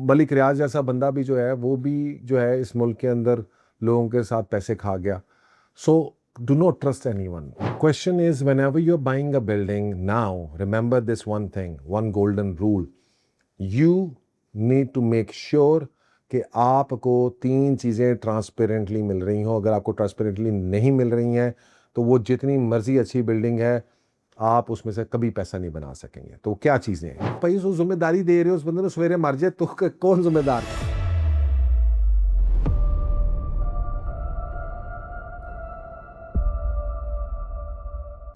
मलिक रियाज जैसा बंदा भी जो है वो भी जो है इस मुल्क के अंदर लोगों के साथ पैसे खा गया. So do not trust anyone. Question is, whenever you're buying a building now, remember this one thing, one golden rule. You need to make sure कि आपको 3 चीज़ें ट्रांसपेरेंटली मिल रही हो. अगर आपको ट्रांसपेरेंटली नहीं मिल रही हैं तो वो जितनी मर्जी अच्छी बिल्डिंग है आप उसमें से कभी पैसा नहीं बना सकेंगे. तो क्या चीज़ें हैं भाई? उस जिम्मेदारी दे रहे हो उस बंदे को, सवेरे मर जाए तो कौन जिम्मेदार है?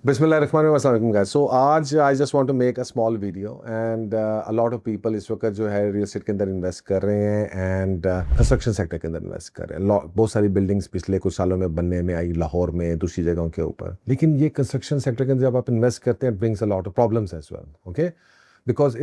Bismillahirrahmanirrahim guys. So आज I just want to make a small video and a lot of people इस वक्त जो है रियल एस्टेट के अंदर इन्वेस्ट कर रहे हैं एंड कंस्ट्रक्शन सेक्टर के अंदर इन्वेस्ट कर रहे हैं. बहुत सारी बिल्डिंग्स पिछले कुछ सालों में बनने में आई, लाहौर में, दूसरी जगहों के ऊपर. लेकिन ये कंस्ट्रक्शन सेक्टर के अंदर जब आप इन्वेस्ट करते हैं, it brings a lot of problems as well. Okay, because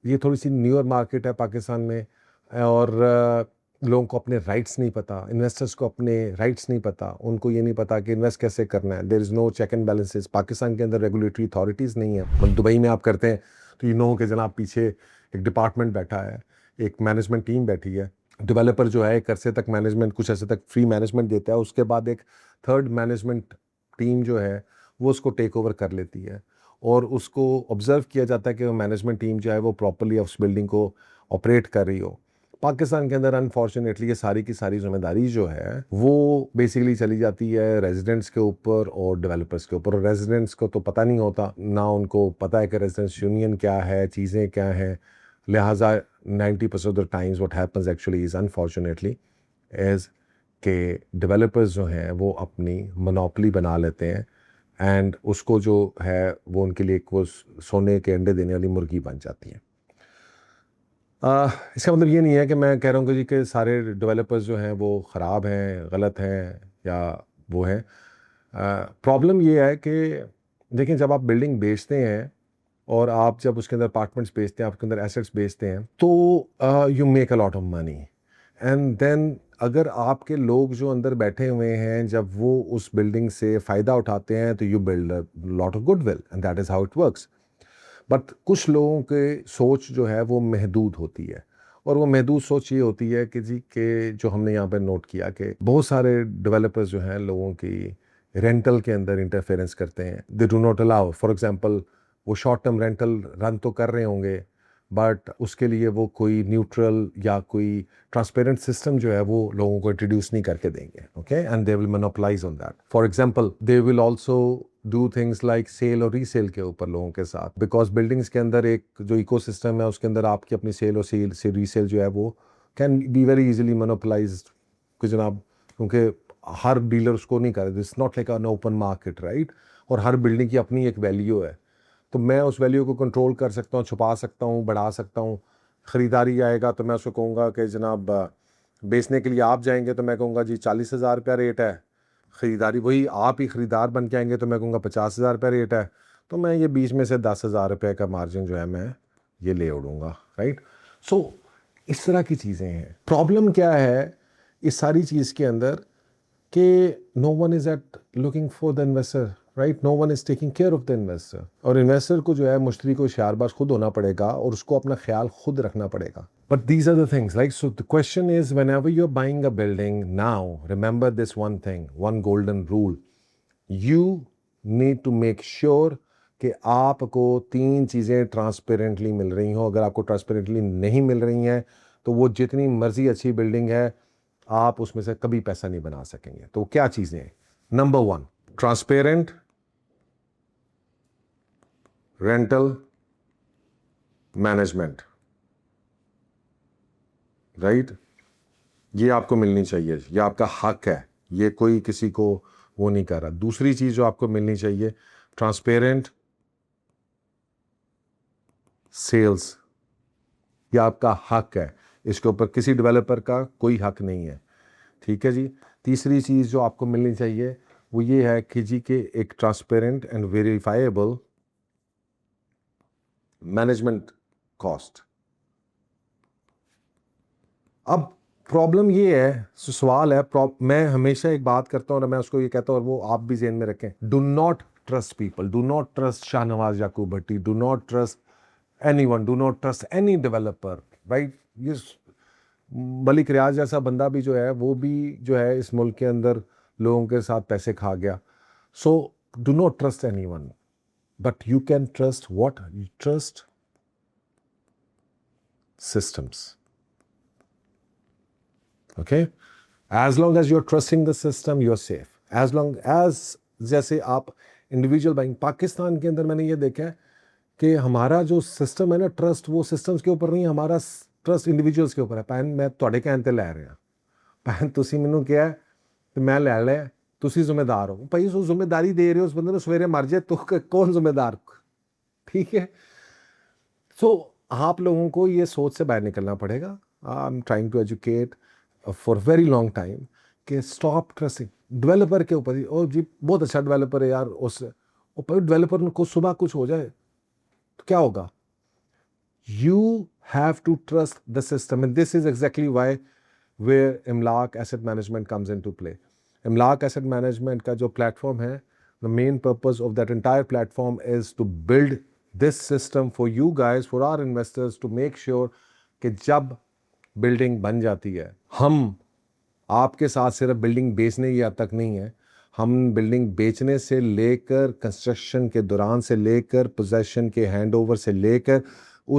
ये थोड़ी सी न्यूअर मार्केट है पाकिस्तान में और लोगों को अपने राइट्स नहीं पता, इन्वेस्टर्स को अपने राइट्स नहीं पता, उनको ये नहीं पता कि इन्वेस्ट कैसे करना है. There is no check and balances. Pakistan के अंदर रेगुलेटरी अथॉरिटीज़ नहीं है. मतलब दुबई में आप करते हैं तो यू नो कि जनाब पीछे एक डिपार्टमेंट बैठा है, एक मैनेजमेंट टीम बैठी है. डेवलपर जो है एक अरसे तक मैनेजमेंट, कुछ अरसे तक फ्री मैनेजमेंट देता है, उसके बाद एक थर्ड मैनेजमेंट टीम जो है वो उसको टेक ओवर कर लेती है और उसको ऑब्जर्व किया जाता है कि वो मैनेजमेंट टीम जो है वो प्रॉपरली उस बिल्डिंग को ऑपरेट कर रही हो. पाकिस्तान के अंदर अनफॉर्चुनेटली ये सारी की सारी जिम्मेदारी जो है वो बेसिकली चली जाती है रेजिडेंट्स के ऊपर और डेवलपर्स के ऊपर. और रेजिडेंट्स को तो पता नहीं होता, ना उनको पता है कि रेजिडेंट्स यूनियन क्या है, चीज़ें क्या हैं. लिहाजा 90% of the times what happens actually is unfortunately is के डेवलपर्स जो हैं वो अपनी मोनोपोली बना लेते हैं एंड उसको जो है वो उनके लिए वो सोने के अंडे देने वाली मुर्गी बन जाती है. इसका मतलब ये नहीं है कि मैं कह रहा हूँ कि जी कि सारे डेवलपर्स जो हैं वो ख़राब हैं, गलत हैं या वो हैं. प्रॉब्लम ये है कि देखिए, जब आप बिल्डिंग बेचते हैं और आप जब उसके अंदर अपार्टमेंट्स बेचते हैं, आपके अंदर एसेट्स बेचते हैं, तो you make a lot of money and then अगर आपके लोग जो अंदर बैठे हुए हैं जब वो उस बिल्डिंग से फ़ायदा उठाते हैं तो you build a lot of goodwill and that is how it works. But कुछ लोगों के सोच जो है वो महदूद होती है और वो महदूद सोच ये होती है कि जी के जो हमने यहाँ पर नोट किया कि बहुत सारे डेवलपर्स जो हैं लोगों की रेंटल के अंदर इंटरफेरेंस करते हैं. They do not allow, for example वो शॉर्ट टर्म रेंटल रन तो कर रहे होंगे बट उसके लिए वो कोई न्यूट्रल या कोई ट्रांसपेरेंट सिस्टम जो है वो लोगों को इंट्रोड्यूस नहीं करके देंगे. Okay, and they will monopolize on that. For example they will also do things like sell और रीसेल के ऊपर लोगों के साथ, बिकॉज बिल्डिंग्स के अंदर एक जो इकोसिस्टम है उसके अंदर आपकी अपनी सेल और रीसेल जो है वो can be very easily monopolised जनाब, क्योंकि हर डीलर उसको नहीं कर रहे. It's not like an open market, right. और हर बिल्डिंग की अपनी एक वैल्यू है, तो मैं उस वैल्यू को कंट्रोल कर सकता हूँ, छुपा सकता हूँ, बढ़ा सकता हूँ. ख़रीदारी आएगा तो मैं उसको कहूँगा कि जनाब बेचने के लिए आप जाएंगे तो मैं कहूँगा जी 40,000 रुपया रेट है. ख़रीदारी वही आप ही ख़रीदार बन के आएंगे तो मैं कहूँगा 50,000 रुपया रेट है. तो मैं ये बीच में से 10,000 रुपये का मार्जिन जो है मैं ये ले उड़ूँगा, राइट. सो इस तरह की चीज़ें हैं. प्रॉब्लम क्या है इस सारी चीज़ के अंदर कि no one is at looking for the investor, right. No one is taking care of the investor. और इन्वेस्टर को जो है मुश्तरी को होशियारबाज खुद होना पड़ेगा और उसको अपना ख्याल खुद रखना पड़ेगा. But these are the things, like, so the question is, whenever you're buying a building now, remember this one thing, one golden rule. You need to make sure कि आपको 3 चीज़ें ट्रांसपेरेंटली मिल रही हो. अगर आपको ट्रांसपेरेंटली नहीं मिल रही हैं तो वो जितनी मर्जी अच्छी बिल्डिंग है आप उसमें से कभी पैसा नहीं बना सकेंगे. तो क्या चीज़ें हैं? Number 1, transparent rental management, right. ये आपको मिलनी चाहिए, ये आपका हक है, ये कोई किसी को वो नहीं कर रहा. दूसरी चीज़ जो आपको मिलनी चाहिए, ट्रांसपेरेंट सेल्स, ये आपका हक है. इसके ऊपर किसी डेवलपर का कोई हक नहीं है, ठीक है जी. तीसरी चीज़ जो आपको मिलनी चाहिए वो ये है कि जी के एक transparent and verifiable management cost. अब प्रॉब्लम ये है, सवाल है, मैं हमेशा एक बात करता हूँ और मैं उसको ये कहता हूँ और वो आप भी ज़हन में रखें. Do not trust people, do not trust Shahnawaz Yaqub Bhatti, do not trust anyone, do not trust any developer, right. Malik Riaz जैसा बंदा भी जो है वो भी जो है इस मुल्क के अंदर लोगों के साथ पैसे खा गया. So do not trust anyone, but you can trust what you trust systems. Okay, as long as you're trusting the system, you're safe. As long as, जैसे आप इंडिविजुअल बैंक, पाकिस्तान के अंदर मैंने ये देखा है कि हमारा जो सिस्टम है ना, ट्रस्ट वो सिस्टम्स के ऊपर नहीं, हमारा ट्रस्ट इंडिविजुअल्स के ऊपर है. भैन मैं ਤੁਹਾਡੇ ਕਹਿਣ ਤੇ ਲੈ ਰਿਹਾ, ਭੈਣ ਤੁਸੀਂ ਮੈਨੂੰ ਕਿਹਾ ਤੇ ਮੈਂ ਲੈ ਲਿਆ, ਤੁਸੀਂ ਜ਼ਿੰਮੇਦਾਰ ਹੋ. ਭਾਈ ਉਸ ਜ਼ਿੰਮੇਦਾਰੀ ਦੇ ਰਹੇ ਹੋ ਉਸ ਬੰਦੇ ਨੂੰ, ਸਵੇਰੇ ਮਰ ਜਾਏ तो कौन जिम्मेदार. ठीक है. सो आप लोगों को ये सोच से बाहर निकलना पड़ेगा. I am trying to educate for very long time कि स्टॉप ट्रस्टिंग डेवलपर के ऊपर. और जी बहुत अच्छा डेवलपर है यार, उस ऊपर डेवलपर को सुबह कुछ हो जाए तो क्या होगा. You have to trust the system, and this is exactly why where Imlaak asset management comes into play. Imlaak asset management का जो प्लेटफॉर्म है, the main purpose of that entire platform is to build this system for you guys, for our investors, to make sure कि जब building बन जाती है, हम आपके साथ सिर्फ बिल्डिंग बेचने की हद तक नहीं है, हम बिल्डिंग बेचने से लेकर कंस्ट्रक्शन के दौरान से लेकर पोजेशन के हैंडओवर से लेकर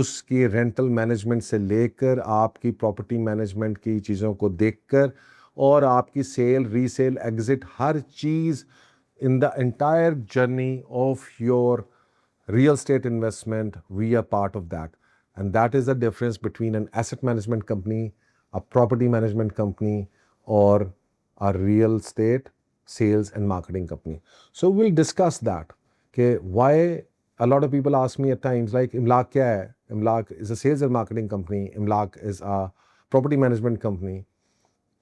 उसकी रेंटल मैनेजमेंट से लेकर आपकी प्रॉपर्टी मैनेजमेंट की चीज़ों को देखकर और आपकी सेल, रीसेल, एग्जिट, हर चीज़ in the entire journey of your real estate investment, we are part of that. And that is the difference between an asset management company, a property management company, or a real estate sales and marketing company. So we'll discuss that. Okay, why a lot of people ask me at times like, Imlak kya hai? Imlak is a sales and marketing company. Imlak is a property management company.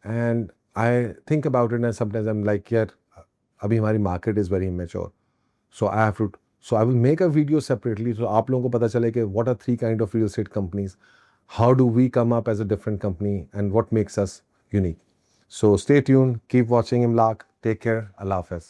And I think about it and sometimes I'm like, yeah, abhi hamari market is very immature. So I have to. So I will make a video separately so आप लोगों को पता चले कि what are 3 kind of real estate companies, how do we come up as a different company, and what makes us unique. So stay tuned, keep watching Imlak, take care, Allah Hafiz.